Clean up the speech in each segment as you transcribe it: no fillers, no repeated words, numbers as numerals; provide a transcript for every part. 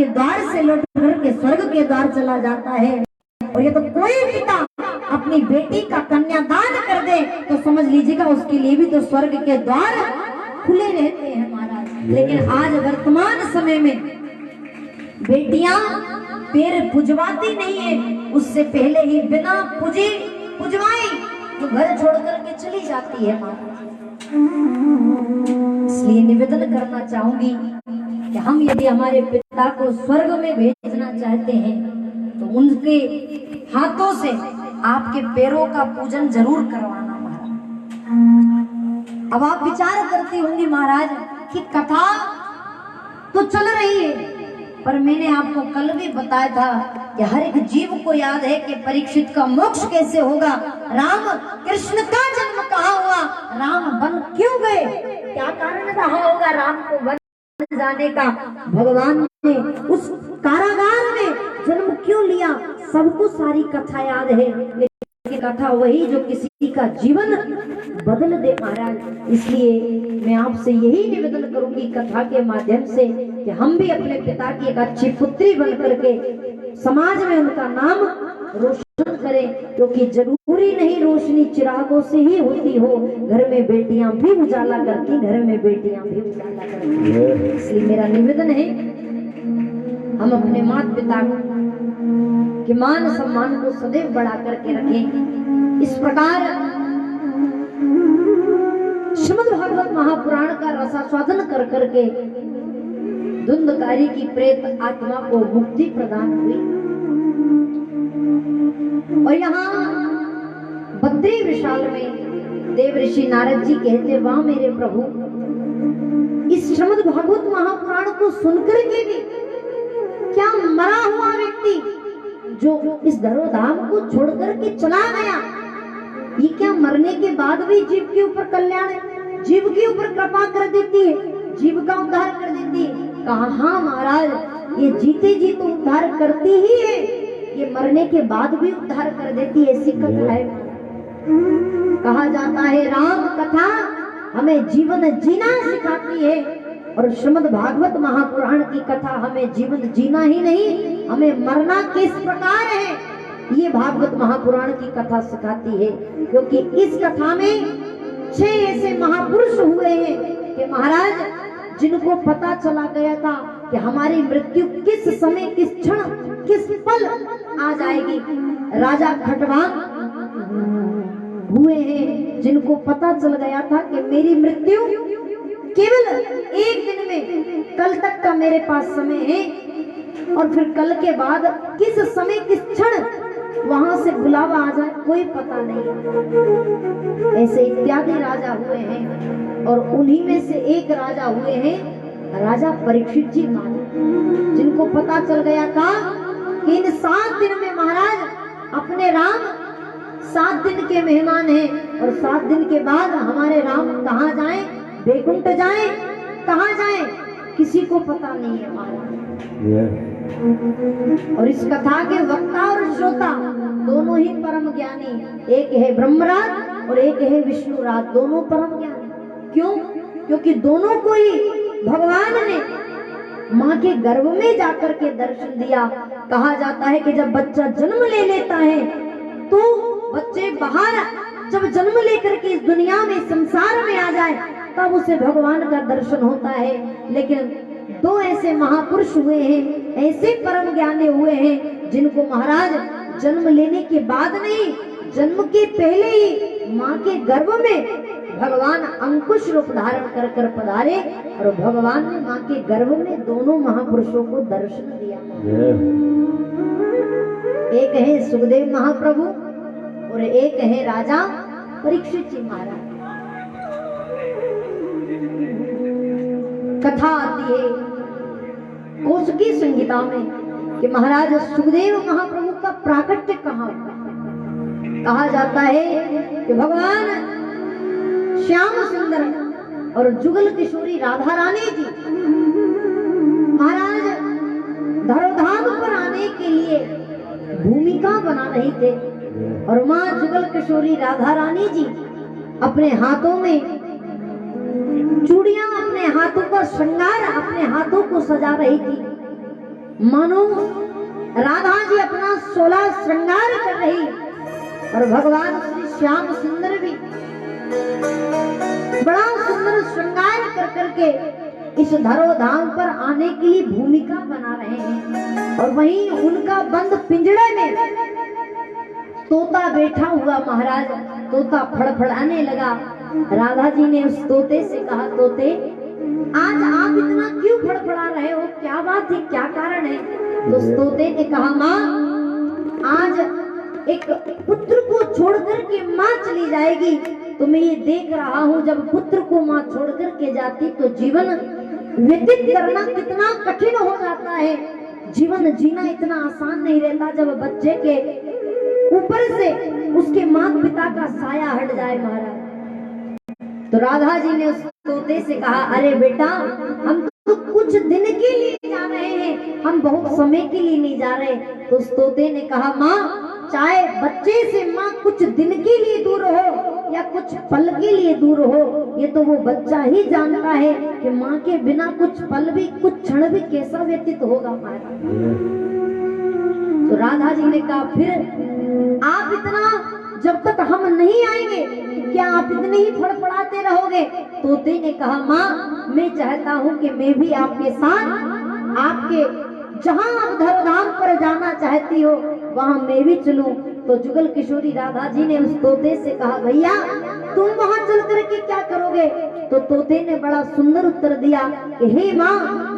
के द्वार से लौट करके स्वर्ग के द्वार चला जाता है। और ये तो कोई पिता अपनी बेटी का कन्यादान कर दे तो समझ लीजिएगा उसके लिए भी तो स्वर्ग के द्वार खुले रहते हैं महाराज। लेकिन आज वर्तमान समय में बेटियां पैर पुजवाती नहीं है, उससे पहले ही बिना पुजवाई तो घर छोड़ करके चली जाती है महाराज। इसलिए निवेदन करना चाहूंगी कि हम यदि हमारे पिता को स्वर्ग में भेजना चाहते हैं तो उनके हाथों से आपके पैरों का पूजन जरूर करवाना महाराज। अब आप विचार करती होंगी महाराज कि कथा तो चल रही है, पर मैंने आपको कल भी बताया था कि हर एक जीव को याद है कि परीक्षित का मोक्ष कैसे होगा, राम कृष्ण का जन्म कहाँ हुआ, राम वन क्यों गए, क्या कारण रहा होगा राम को वन जाने का, भगवान ने उस कारागार में जन्म क्यों लिया, सबको सारी कथा याद है। लेकिन कथा वही जो किसी का जीवन बदल दे महाराज। इसलिए मैं आपसे यही निवेदन करूंगी कथा के माध्यम से कि हम भी अपने पिता की एक अच्छी पुत्री बन करके समाज में उनका नाम रोशन करें, क्योंकि जरूरी नहीं रोशनी चिरागों से ही होती हो, घर में बेटियां भी उजाला करती, घर में बेटियां भी उजाला करती। इसलिए मेरा निवेदन है हम अपने माता पिता के मान सम्मान को सदैव बढ़ा करके रखें। इस प्रकार श्रीमद् भागवत महापुराण का रसास्वादन कर करके धुंधकारी की प्रेत आत्मा को मुक्ति प्रदान हुई। और यहाँ बद्री विशाल में देव ऋषि नारद जी कहते, वाह मेरे प्रभु, इस श्रीमद् भागवत महापुराण को सुनकर के भी क्या मरा हुआ व्यक्ति जो इस धरोधाम को छोड़ करके चला गया, ये क्या मरने के बाद भी जीव के ऊपर कल्याण है, जीव के ऊपर कृपा कर देती है, जीव का उद्धार कर देती है। कहा हाँ महाराज, ये जीते जी तो उद्धार करती ही है, ये मरने के बाद भी उद्धार कर देती है, ऐसी कथा है। कहा जाता है राम कथा हमें जीवन जीना सिखाती है, और श्रीमद् भागवत महापुराण की कथा हमें जीवन जीना ही नहीं, हमें मरना किस प्रकार है ये भागवत महापुराण की कथा सिखाती है। क्योंकि इस कथा में 6 ऐसे महापुरुष हुए हैं कि महाराज जिनको पता चला गया था कि हमारी मृत्यु किस समय, किस क्षण, किस पल आ जाएगी। राजा खटवांग हुए हैं जिनको पता चल गया था कि मेरी मृत्यु केवल एक दिन में, कल तक का मेरे पास समय है, और फिर कल के बाद किस समय किस क्षण वहां से बुलावा आ जाए कोई पता नहीं। ऐसे इत्यादि राजा हुए हैं, और उन्हीं में से एक राजा हुए हैं राजा परीक्षित जी महाराज, जिनको पता चल गया था कि इन 7 दिन में महाराज अपने राम 7 दिन के मेहमान हैं, और 7 दिन के बाद हमारे राम कहाँ जाएं, वैकुंठ जाएं, कहाँ जाएं, किसी को पता नहीं है महाराज। और इस कथा के वक्ता और श्रोता दोनों ही परम ज्ञानी, एक है ब्रह्मराज और एक है विष्णुराज, दोनों परम ज्ञानी। क्यों? क्योंकि दोनों को ही भगवान ने माँ के गर्भ में जाकर के दर्शन दिया। कहा जाता है कि जब बच्चा जन्म ले लेता है तो बच्चे बाहर जब जन्म लेकर के इस दुनिया में, संसार में आ जाए, तब उसे भगवान का दर्शन होता है। लेकिन 2 ऐसे महापुरुष हुए हैं, ऐसे परम ज्ञानी हुए हैं, जिनको महाराज जन्म लेने के बाद नहीं, जन्म के पहले ही माँ के गर्भ में भगवान अंकुश रूप धारण कर कर पधारे, और भगवान ने माँ के गर्भ में दोनों महापुरुषों को दर्शन दिया। एक है सुखदेव महाप्रभु और एक है राजा परीक्षित जी महाराज। कथा आती है कौशिकी संहिता में कि महाराज सुखदेव महाप्रभु का प्राकट्य कहाँ हुआ। कहा जाता है कि भगवान श्याम सुंदर और जुगल किशोरी राधा रानी जी महाराज धरोधाम पर आने के लिए भूमिका बना रही थे, और माँ जुगल किशोरी राधा रानी जी अपने हाथों में चूड़ियां, अपने हाथों का श्रृंगार, अपने हाथों को सजा रही थी। मानो राधा जी अपना 16 श्रृंगार कर रही और भगवान श्री श्याम सुंदर भी बड़ा सुंदर श्रृंगार कर करके इस धरोधाम पर आने के लिए भूमिका बना रहे हैं। और वहीं उनका बंद पिंजड़े में तोता बैठा हुआ महाराज, तोता फड़फड़ाने लगा। राधा जी ने उस तोते से कहा, तोते आज आप इतना क्यों फड़फड़ा रहे हो, क्या बात है, क्या कारण है? तो उस तोते ने कहा, माँ आज एक पुत्र को छोड़कर के माँ चली जाएगी, तो मैं ये देख रहा हूँ जब पुत्र को माँ छोड़कर के जाती तो जीवन व्यतीत करना कितना कठिन हो जाता है, जीवन जीना इतना आसान नहीं रहता जब बच्चे के ऊपर से उसके माता पिता का साया हट जाए महाराज। तो राधा जी ने उस तोते से कहा, अरे बेटा हम तो कुछ दिन के लिए जा रहे हैं, हम बहुत समय के लिए नहीं जा रहे। तो उस तोते ने कहा, माँ चाहे बच्चे से माँ कुछ दिन के लिए दूर हो या कुछ पल के लिए दूर हो, ये तो वो बच्चा ही जानता है कि माँ के बिना कुछ पल भी कुछ क्षण भी कैसा व्यतीत होगा हमारा। तो राधा जी ने कहा, फिर आप इतना जब तक हम नहीं आएंगे क्या आप इतने ही फड़फड़ाते रहोगे? तोते ने कहा, माँ मैं चाहता हूँ कि मैं भी आपके साथ आपके जहाँ आप धरोधाम पर जाना चाहती हो वहाँ मैं भी चलूं। तो जुगल किशोरी राधा जी ने उस तोते से कहा, भैया तुम वहाँ चल करके क्या करोगे? तो तोते ने बड़ा सुंदर उत्तर दिया कि हे माँ,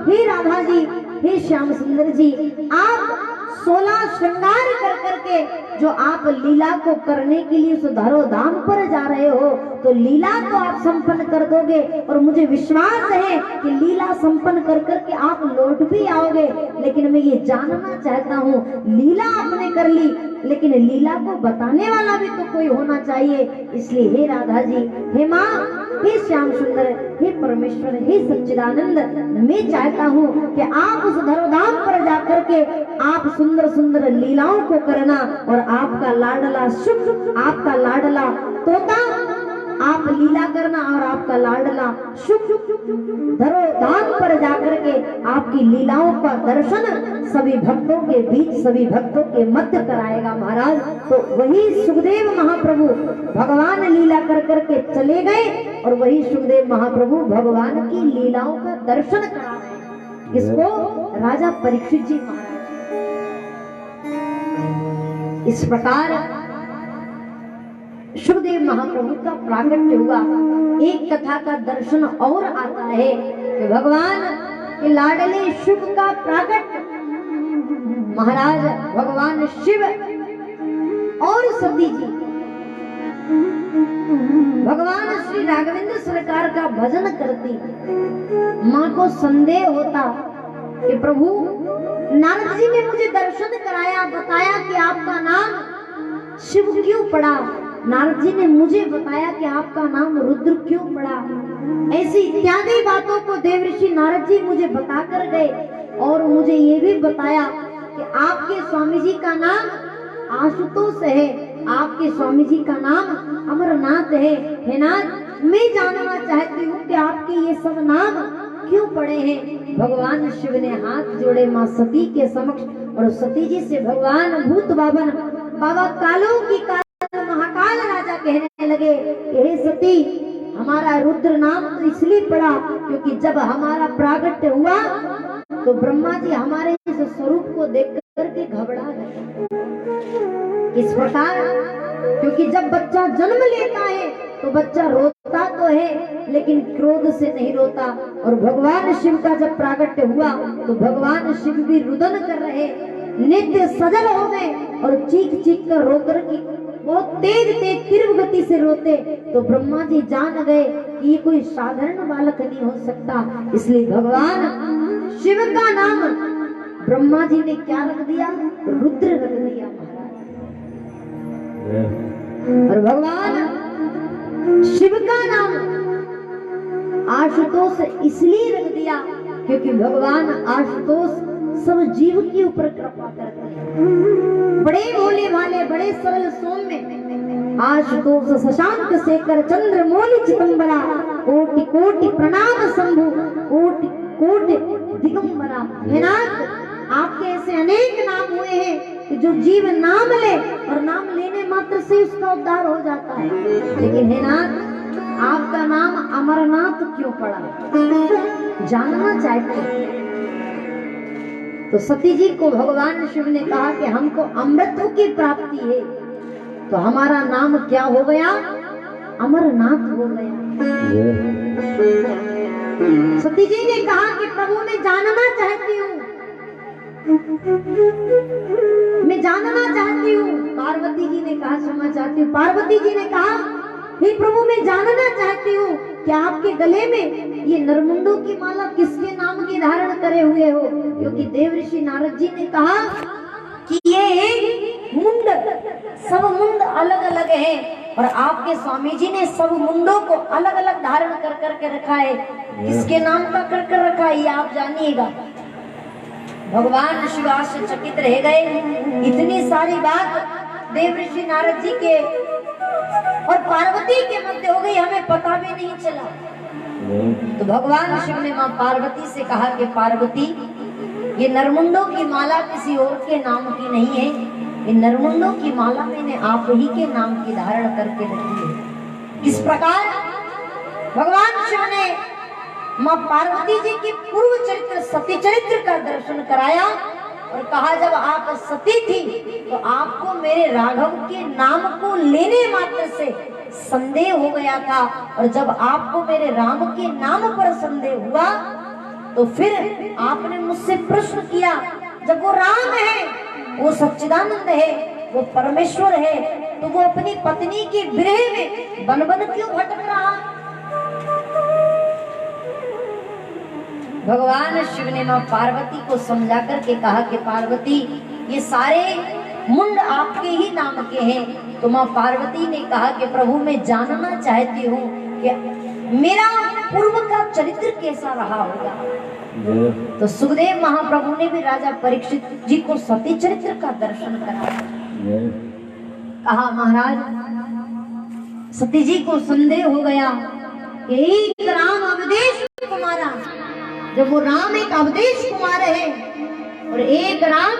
हे राधा जी, हे श्याम सुंदर जी, आप 16 श्रृंगार कर करके जो आप लीला को करने के लिए उस धरोधाम पर जा रहे हो, तो लीला तो आप संपन्न कर दोगे और मुझे विश्वास है कि लीला संपन्न कर करके आप लौट भी आओगे। लेकिन मैं ये जानना चाहता हूँ, लीला आपने कर ली लेकिन लीला को बताने वाला भी तो कोई होना चाहिए। इसलिए हे राधा जी, हे माँ, हे श्याम सुंदर, हे परमेश्वर, हे सच्चिदानंद, मैं चाहता हूँ कि आप उस धरोधाम पर जाकर के आप सुंदर सुंदर लीलाओं को करना और आपका लाडला शुभ, आपका लाडला तोता आप लीला करना और आपका लाडला शुभ धरोधाम पर जाकर के आपकी लीलाओं का दर्शन सभी भक्तों के बीच, सभी भक्तों के मध्य कराएगा महाराज। तो वही सुखदेव महाप्रभु भगवान लीला कर करके चले गए और वही सुखदेव महाप्रभु भगवान की लीलाओं का दर्शन करा रहे हैं। किसको? राजा परीक्षित जी महाराज। इस प्रकार सुखदेव महाप्रभु का प्राकट्य हुआ। एक कथा का दर्शन और आता है कि भगवान के लाडले शिव का प्राकट्य महाराज भगवान शिव और सती जी भगवान श्री राघवेंद्र सरकार का भजन करती। माँ को संदेह होता कि प्रभु नारद जी ने मुझे दर्शन कराया, बताया कि आपका नाम शिव क्यों पड़ा, नारद जी ने मुझे बताया कि आपका नाम रुद्र क्यों पड़ा, ऐसी इत्यादि बातों को देवऋषि नारद जी मुझे बता कर गए और मुझे ये भी बताया कि आपके स्वामी जी का नाम आशुतोष है, आपके स्वामी जी का नाम अमरनाथ है। हे नाथ, मैं जानना चाहती हूँ कि आपके ये सब नाम क्यों पड़े हैं। भगवान शिव ने हाथ जोड़े माँ सती के समक्ष और सती जी से भगवान भूत बाबन बाबा कालों की महाकाल राजा कहने लगे, हे सती, हमारा रुद्र नाम तो इसलिए पड़ा क्योंकि जब हमारा प्राकट्य हुआ तो ब्रह्मा जी हमारे इस स्वरूप को देख करके घबरा गए। इस प्रकार क्योंकि जब बच्चा जन्म लेता है तो बच्चा रोता तो है लेकिन क्रोध से नहीं रोता, और भगवान शिव का जब प्राकट्य हुआ तो भगवान शिव भी रुदन कर रहे, नित्य सजल हो गए और चीख चीख कर रो कर की बहुत तेज तेज तीव्र गति से रोते। तो ब्रह्मा जी जान गए कि ये कोई साधारण बालक नहीं हो सकता, इसलिए भगवान शिव का नाम ब्रह्मा जी ने क्या रख दिया? रुद्र रख दिया महाराज। और भगवान शिव का नाम आशुतोष इसलिए रख दिया क्योंकि भगवान आशुतोष सब जीव के ऊपर कृपा करते हैं, बड़े भोले भाले, बड़े सरल सौम्य। आशुतोष शशांक शेखर चंद्र मौलि चिदंबरा, कोटि कोटि प्रणाम शंभु, कोटि कोटि दिगंबरा। हे नाथ, आप जो जीव नाम ले और नाम लेने मात्र से उसका उद्धार हो जाता है। लेकिन हे नाथ, आपका नाम अमरनाथ क्यों पड़ा, जानना चाहते हैं। तो सती जी को भगवान शिव ने कहा कि हमको अमृत की प्राप्ति है, तो हमारा नाम क्या हो गया, अमरनाथ हो गया। सती जी ने कहा कि प्रभु मैं जानना चाहती हूँ, मैं जानना चाहती हूँ। पार्वती जी ने कहा क्षमा चाहती हूँ। पार्वती जी ने कहा हे प्रभु मैं जानना चाहती हूँ कि आपके गले में ये नरमुंडों की माला किसके नाम की धारण करे हुए हो, क्योंकि देवऋषि नारद जी ने कहा कि ये एक मुंड, सब मुंड अलग अलग है और आपके स्वामी जी ने सब मुंडों को अलग अलग धारण कर करके रखा है। किसके नाम का कर कर रखा है ये आप जानिएगा। भगवान शिव आश्चर्यचकित रह गए। इतनी सारी बात देवऋषि नारद जी के और पार्वती के मध्य हो गई, हमें पता भी नहीं चला। तो भगवान शिव ने मां पार्वती से कहा कि पार्वती ये नरमुंडों की माला किसी और के नाम की नहीं है, ये नरमुंडों की माला मैंने आप ही के नाम की धारण करके रखी है। किस प्रकार भगवान शिव ने मां पार्वती जी की पूर्व चरित्र सती चरित्र का दर्शन कराया और कहा जब आप सती थी तो आपको मेरे राघव के नाम को लेने मात्र से संदेह हो गया था, और जब आपको मेरे राम के नाम पर संदेह हुआ तो फिर आपने मुझसे प्रश्न किया, जब वो राम है, वो सच्चिदानंद है, वो परमेश्वर है, तो वो अपनी पत्नी के विरह में बन बन क्यों भटक रहा। भगवान शिव ने मां पार्वती को समझा करके कहा कि पार्वती ये सारे मुंड आपके ही नाम के हैं। तो मां पार्वती ने कहा कि प्रभु मैं जानना चाहती हूँ कि मेरा पूर्व का चरित्र कैसा रहा होगा। तो सुखदेव महाप्रभु ने भी राजा परीक्षित जी को सती चरित्र का दर्शन कराया। कहा महाराज सती जी को संदेह हो गया कि एक राम अवधेश कुमारा, जब वो राम एक अवधेश कुमार है और एक राम